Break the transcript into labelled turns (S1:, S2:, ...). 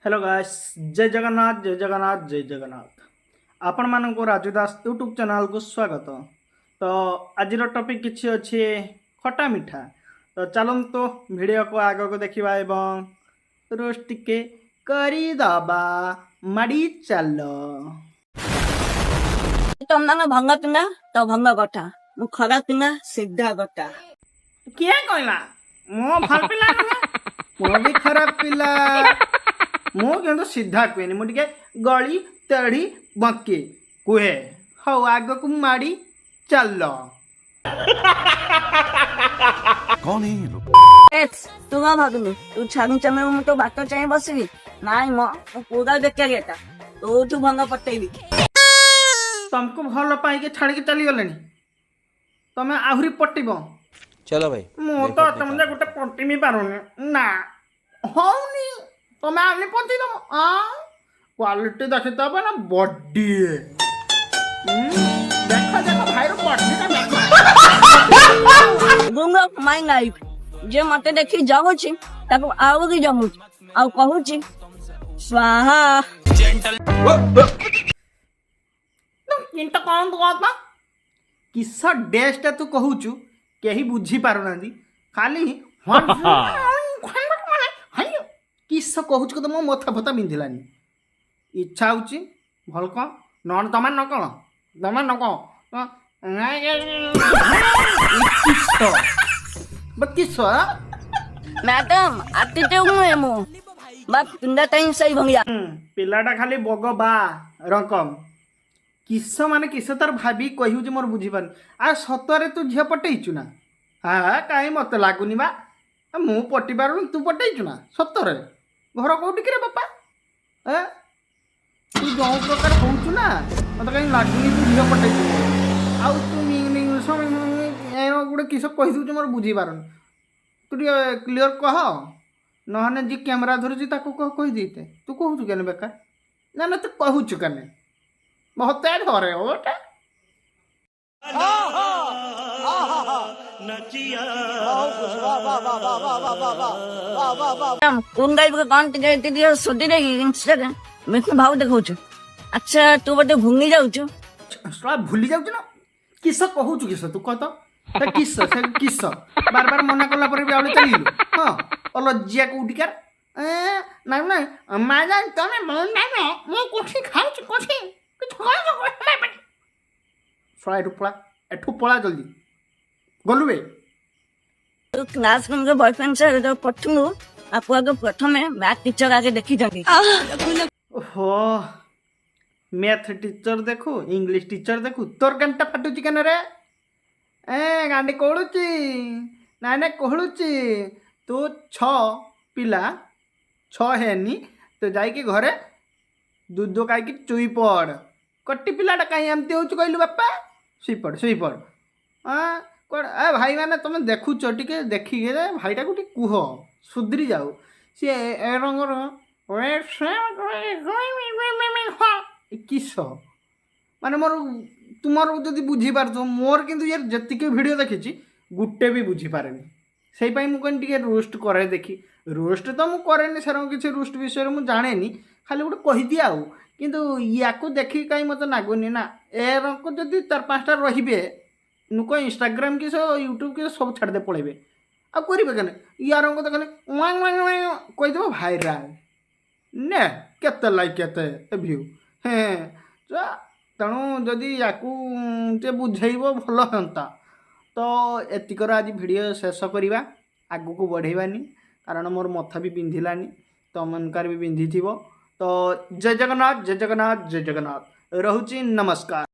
S1: Hello guys, जय जगन्नाथ जय जगन्नाथ जय जगन्नाथ। आपण मानक राजू दास यूट्यूब चैनल को स्वागत। तो आज टॉपिक किसी अच्छे खटा मिठा। तो चलतो वीडियो को आग को देखा एवं रोस्ट के करदबा माड़ी चल।
S2: ତମେ ଭଙ୍ଗ ପିଲା ତ ଭଙ୍ଗ କଥା ମୁଁ ଖରାପ ପିଲା ସିଧା କଥା।
S1: किए कहला मो भल पिला नुहे मो भी खराब पिला। मु किंतु सीधा कहेनी मु टिके गली तेढ़ी बंके कुहे हौ आग को माड़ी चल।
S3: कौन है ये लोग?
S2: ତୁ କଣ ଭାବିଲୁ ତୁ ଛାଡୁ ଚମେ ମୁଁ ତୋ ବାଟ ଚାହିଁ ବସିବି? ନାଇଁ ମୋ ମୁଁ ପୁରା ବେକାରିଆଟା ତୋଠୁ ଭଙ୍ଗ ପଟେଇବି।
S1: तुमको भल पाई छाड़ के चली गले तमें आहरी पटिब।
S3: चलो भाई
S1: मु तो तुमने गोटे पटि भी पारुनी ना हौनी तमें आने पटि दम क्वालिटी देखी तो ना बॉडी देखो देखो भाई बॉडी का देखो
S2: गुंग माय लाइफ जे मते देखि जाउछि ताको आउरी जाउछि आ कहूछि स्वाहा।
S1: किंतु कौन तो आता किस डेस्टा तू कहूचु केही बुझी पारुना खाली किस कहूच तो मो मथा फता बिंधिलानी इच्छा होची भल कौन नन तमें न कौन तमें न कौन किस
S2: मैडम आतिते मुए मु बा पिंडा टाइम सही भंगिया
S1: पिलाटा खाली बग बा रकम किस माने किस तार भाभी कहू जे मोर बुझी पार आ सतरे तू झील पटेचु ना हाँ कहीं मत लगुनि बा मु पटि पार तू पटेचु ना सतरे घर कौटी रे बापा तू जो प्रकार होचु ना मत कहीं लगुनि तू झील पटेचु आ तू गोटे किस कही दे मोर बुझी पार तू क्लीयर कह नहने जी कैमेरा धरुची ताको कह कही देते तू कहूचु केने बेकार ना ना तू कहूचु केने बहुत धरे ओटे
S2: कुंगाई के कौन टिके टिके सोटी रे इंस्टाग्राम मैं भाव देखौछु। अच्छा तू बटे भूंगी जाउछु
S1: साला भूली जाउछु ना किस कहूचु किस तू कह तो किस से किस बार बार मना कला पर भी आउले चली हां अलज्जिया कोटिकार ना ना माजा तमे मन ना मो कोठी खाउछु कोठी एठू पड़ा जल्दी गलु बे
S2: तू क्लास में बॉयफ्रेंड से जो पठनु आपको आगे प्रथम मैथ टीचर आगे देखी जाती।
S1: ओहो मैथ टीचर देखू इंग्लिश टीचर देखू तोर घंटा फाटुची केन रे गांडी कोड़ुची ना ना कोहड़ुची तू छ पिला छ हेनी तो जाइके घरे दूध खाई चुई पड़ कटी पिलाटा कहीं एमती हो कहलु बापा शुईपड़ शुईपड़ कौन भाई मैंने तुम देखुच टे देखिए भाईटा को कुह सुधरी जाऊ सी ए रंगर किस माने मोर तुमर जदि बुझीपार मोर किंतु यार जतिक वीडियो देखी गुटे भी बुझीपारे से मुझे टे रोस्ट करे देखी रोस्ट तो मुझे सेर किसी रोस्ट विषय मुझे जाने खाली गोटे कहीदी आउ किंतु या देखी कहीं मत लगुनि ना एरक जदि 4-5टा रे नुक इंस्टाग्राम की यूट्यूब की सब छाड़दे पड़े आ करेंगे क्या यार तो कहने कहीदेव भाईराल ने केते लाइक केते व्यू हाँ तेणु जदि या बुझेब भल हाँ तो एतिकर आज वीडियो शेष करवा आग को बढ़ेबानी कारण मोर मथा भी बिंधिलानी तमनकार भी बिंधि तो जय जगन्नाथ जय जगन्नाथ जय जगन्नाथ रहुची नमस्कार।